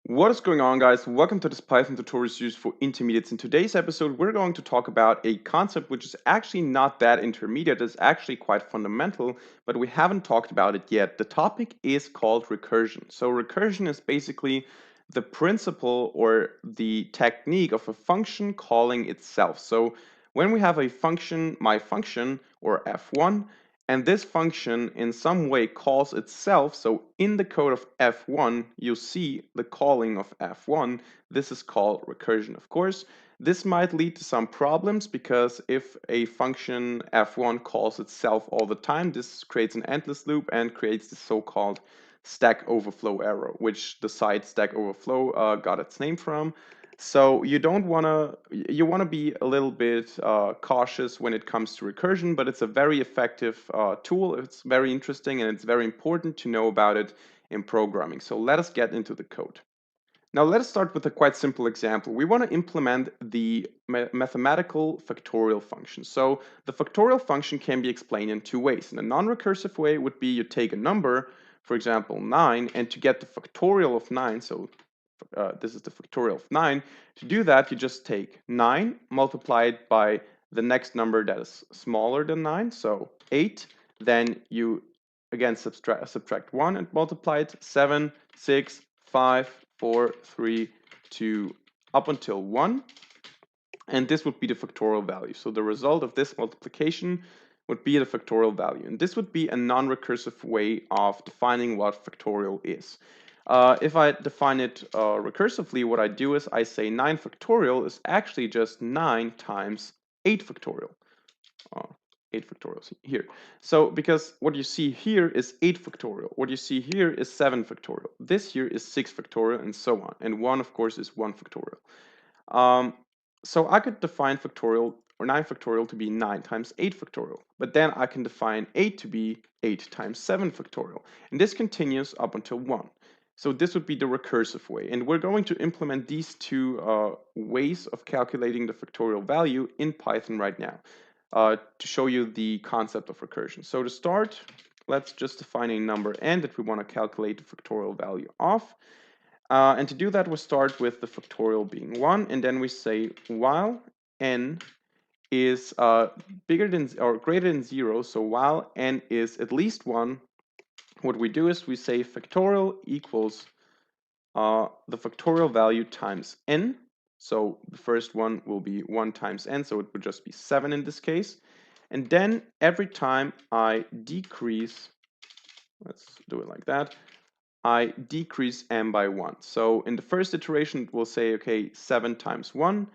What is going on, guys? Welcome to this Python tutorial series for intermediates. In today's episode, we're going to talk about a concept which is actually not that intermediate. It's actually quite fundamental, but we haven't talked about it yet. The topic is called recursion. So recursion is basically the principle or the technique of a function calling itself. So when we have a function, my function, or f1, and this function in some way calls itself. So in the code of f1, you see the calling of f1. This is called recursion, of course. This might lead to some problems because if a function f1 calls itself all the time, this creates an endless loop and creates the so-called stack overflow error, which the site Stack Overflow got its name from. So you want to be a little bit cautious when it comes to recursion, but it's a very effective tool. It's very interesting and it's very important to know about it in programming. So let us get into the code. Now let us start with a quite simple example. We want to implement the mathematical factorial function. So the factorial function can be explained in two ways. In a non-recursive way would be you take a number, for example 9, and to get the factorial of 9, so this is the factorial of 9. To do that, you just take 9 multiplied by the next number that is smaller than 9, so 8. Then you again subtract 1 and multiply it. 7, 6, 5, 4, 3, 2, up until 1. And this would be the factorial value. So the result of this multiplication would be the factorial value. And this would be a non-recursive way of defining what factorial is. If I define it recursively, what I do is I say 9 factorial is actually just 9 times 8 factorial. 8 factorials here. So because what you see here is 8 factorial, what you see here is 7 factorial, this here is 6 factorial, and so on. And 1, of course, is 1 factorial. So I could define factorial or 9 factorial to be 9 times 8 factorial, but then I can define 8 to be 8 times 7 factorial, and this continues up until 1. So this would be the recursive way, and we're going to implement these two ways of calculating the factorial value in Python right now to show you the concept of recursion. So to start, let's just define a number n that we want to calculate the factorial value of. And to do that, we start with the factorial being 1, and then we say while n is bigger than or greater than 0, so while n is at least 1, what we do is we say factorial equals the factorial value times n. So the first one will be 1 times n, so it would just be 7 in this case. And then every time I decrease, let's do it like that, I decrease n by 1. So in the first iteration, it will say, okay, 7 times 1.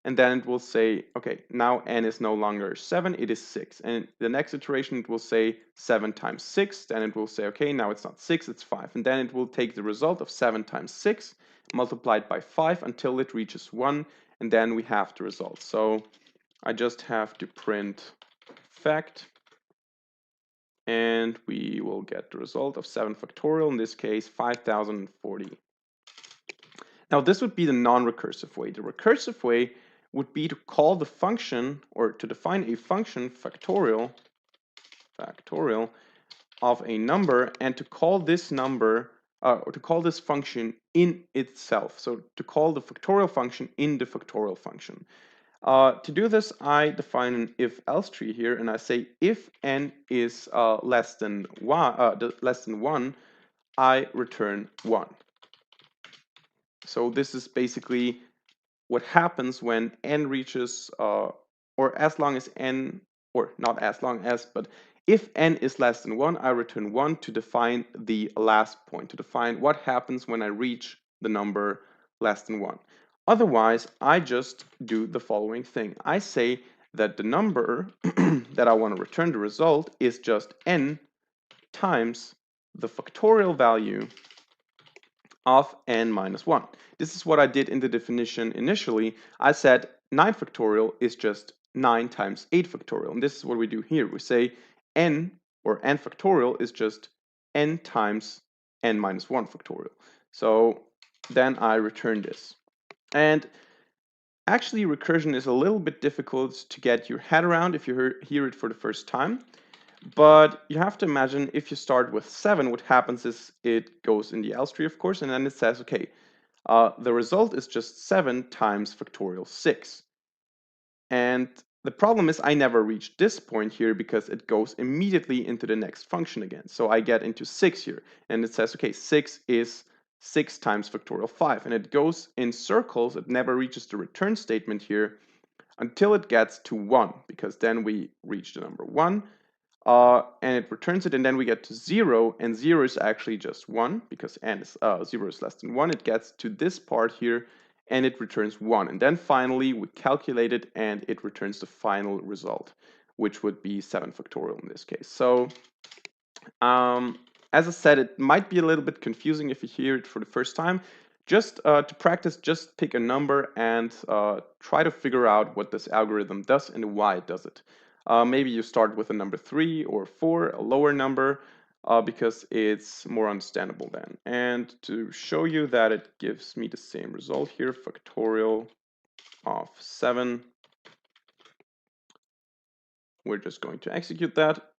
And then it will say, okay, now n is no longer 7, it is 6. And the next iteration, it will say 7 times 6. Then it will say, okay, now it's not 6, it's 5. And then it will take the result of 7 times 6 multiplied by 5 until it reaches 1. And then we have the result. So I just have to print fact. And we will get the result of 7 factorial, in this case 5040. Now this would be the non-recursive way. The recursive way would be to call the function, or to define a function factorial of a number, and to call this number, or to call this function in itself. So to call the factorial function in the factorial function. To do this, I define an if-else tree here, and I say if n is less than 1, I return 1. So this is basically what happens when n reaches, or as long as n, or not as long as, but if n is less than 1, I return 1 to define the last point, to define what happens when I reach the number less than 1. Otherwise, I just do the following thing. I say that the number that I want to return the result is just n times the factorial value of n minus 1. This is what I did in the definition initially. I said 9 factorial is just 9 times 8 factorial. And this is what we do here. We say n, or n factorial, is just n times n minus 1 factorial. So then I return this. And actually, recursion is a little bit difficult to get your head around if you hear it for the first time. But you have to imagine if you start with 7, what happens is it goes in the else tree, of course, and then it says, okay, The result is just 7 times factorial 6. And the problem is I never reach this point here because it goes immediately into the next function again. So I get into 6 here, and it says, okay, 6 is 6 times factorial 5. And it goes in circles. It never reaches the return statement here until it gets to 1, because then we reach the number 1. And it returns it, and then we get to 0, and 0 is actually just 1, because n is 0 is less than 1. It gets to this part here, and it returns 1. And then finally, we calculate it, and it returns the final result, which would be 7 factorial in this case. So, as I said, it might be a little bit confusing if you hear it for the first time. Just to practice, just pick a number and try to figure out what this algorithm does and why it does it. Maybe you start with a number 3 or 4, a lower number, because it's more understandable then. And to show you that it gives me the same result here, factorial of 7, we're just going to execute that,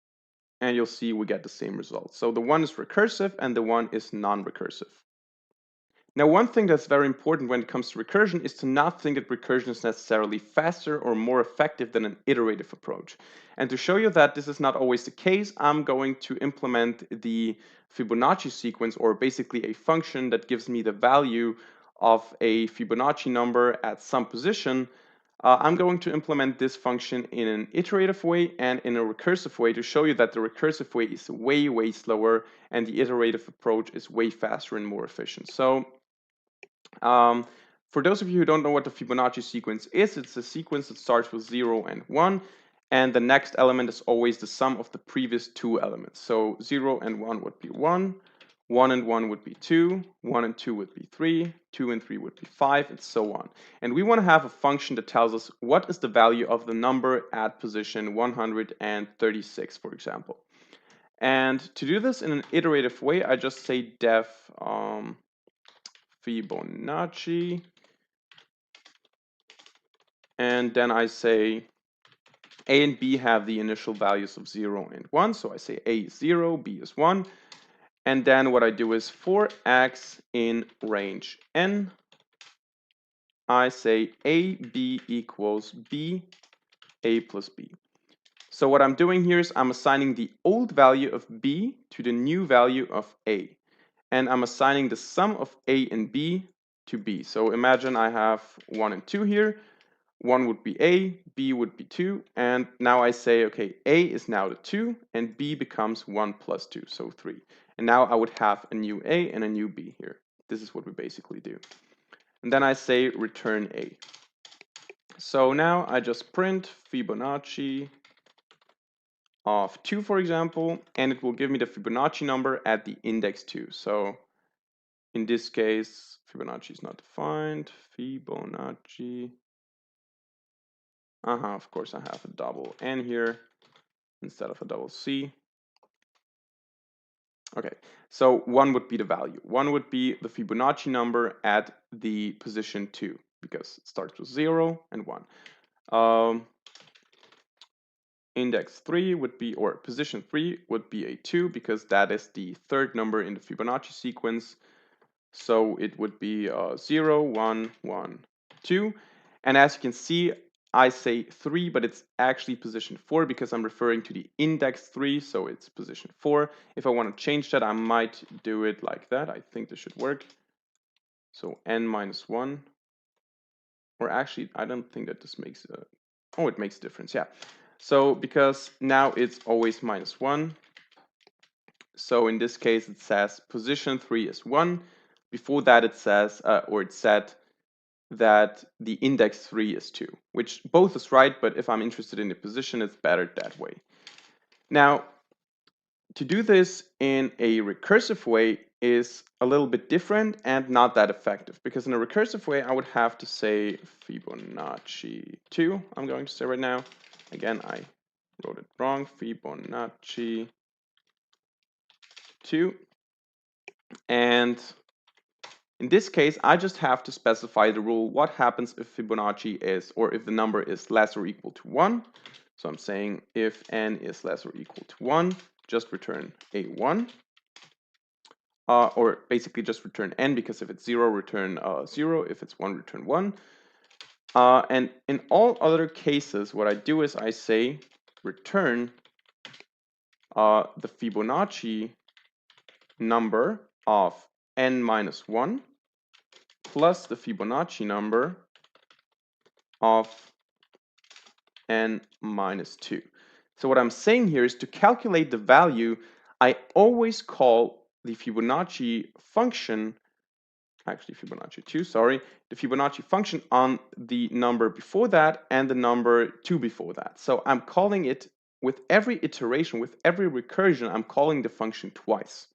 and you'll see we get the same result. So the one is recursive and the one is non-recursive. Now, one thing that's very important when it comes to recursion is to not think that recursion is necessarily faster or more effective than an iterative approach. And to show you that this is not always the case, I'm going to implement the Fibonacci sequence, or basically a function that gives me the value of a Fibonacci number at some position. I'm going to implement this function in an iterative way and in a recursive way to show you that the recursive way is way, way slower and the iterative approach is way faster and more efficient. So for those of you who don't know what the Fibonacci sequence is, it's a sequence that starts with 0 and 1, and the next element is always the sum of the previous two elements. So 0 and 1 would be 1, 1 and 1 would be 2, 1 and 2 would be 3, 2 and 3 would be 5, and so on. And we want to have a function that tells us what is the value of the number at position 136, for example. And to do this in an iterative way, I just say def Fibonacci, and then I say A and B have the initial values of 0 and 1, so I say A is 0, B is 1, and then what I do is for x in range n, I say A, B equals B, A plus B. So what I'm doing here is I'm assigning the old value of B to the new value of A. And I'm assigning the sum of A and B to B. So imagine I have 1 and 2 here. 1 would be A, B would be 2, and now I say, okay, A is now the 2, and B becomes 1 plus 2, so 3. And now I would have a new A and a new B here. This is what we basically do. And then I say return A. So now I just print Fibonacci of 2, for example, and it will give me the Fibonacci number at the index 2. So in this case, Fibonacci is not defined. Fibonacci. Of course I have a double N here instead of a double C. Okay, so 1 would be the value. 1 would be the Fibonacci number at the position 2, because it starts with 0 and 1. Index 3 would be, or position 3 would be a 2, because that is the third number in the Fibonacci sequence. So it would be 0, 1, 1, 2. And as you can see, I say 3, but it's actually position 4 because I'm referring to the index 3, so it's position 4. If I want to change that, I might do it like that. I think this should work. So n minus 1. Or actually, I don't think that this makes a... Oh, it makes a difference, yeah. So because now it's always minus 1. So in this case, it says position 3 is 1. Before that, it says, or it said that the index 3 is 2, which both is right, but if I'm interested in the position, it's better that way. Now, to do this in a recursive way is a little bit different and not that effective, because in a recursive way, I would have to say Fibonacci 2, I'm going to say right now. Again, I wrote it wrong, Fibonacci 2. And in this case, I just have to specify the rule, what happens if Fibonacci is, or if the number is less or equal to 1. So I'm saying if n is less or equal to 1, just return a 1. or basically just return n, because if it's 0, return 0. If it's 1, return 1. And in all other cases, what I do is I say return the Fibonacci number of n minus 1 plus the Fibonacci number of n minus 2. So what I'm saying here is to calculate the value, I always call the Fibonacci function, actually Fibonacci 2, sorry, the Fibonacci function on the number before that and the number 2 before that. So I'm calling it, with every iteration, with every recursion, I'm calling the function twice.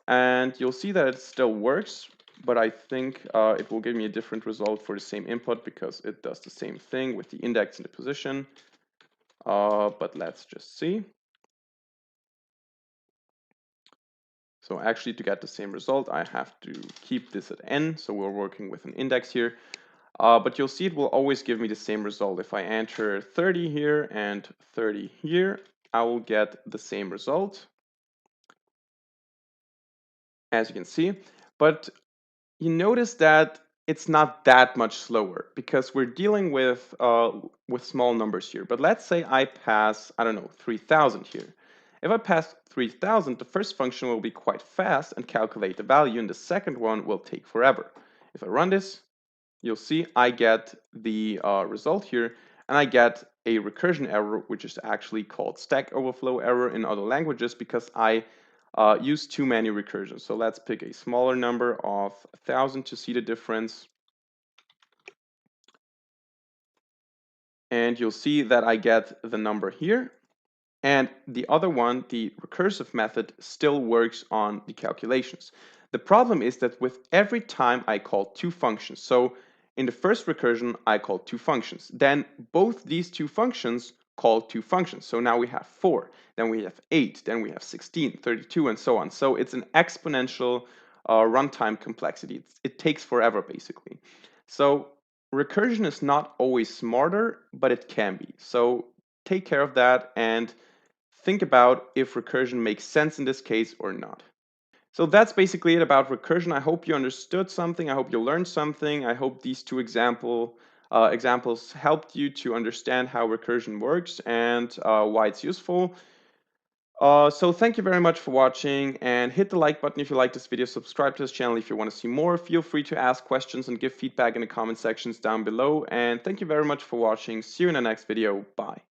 And you'll see that it still works, but I think it will give me a different result for the same input because it does the same thing with the index and the position. But let's just see. So actually, to get the same result, I have to keep this at n. So we're working with an index here. But you'll see it will always give me the same result. If I enter 30 here and 30 here, I will get the same result, as you can see. But you notice that it's not that much slower because we're dealing with small numbers here. But let's say I pass, I don't know, 3,000 here. If I pass 3,000, the first function will be quite fast and calculate the value, and the second one will take forever. If I run this, you'll see I get the result here, and I get a recursion error, which is actually called stack overflow error in other languages, because I use too many recursions. So let's pick a smaller number of 1,000 to see the difference. And you'll see that I get the number here. And the other one, the recursive method, still works on the calculations. The problem is that with every time I call two functions, so in the first recursion, I called two functions. Then both these two functions call two functions. So now we have 4, then we have 8, then we have 16, 32, and so on. So it's an exponential runtime complexity. It takes forever, basically. So recursion is not always smarter, but it can be. So take care of that and think about if recursion makes sense in this case or not. So that's basically it about recursion. I hope you understood something. I hope you learned something. I hope these two examples helped you to understand how recursion works and why it's useful. So thank you very much for watching, and hit the like button if you like this video. Subscribe to this channel if you want to see more. Feel free to ask questions and give feedback in the comment sections down below. And thank you very much for watching. See you in the next video. Bye.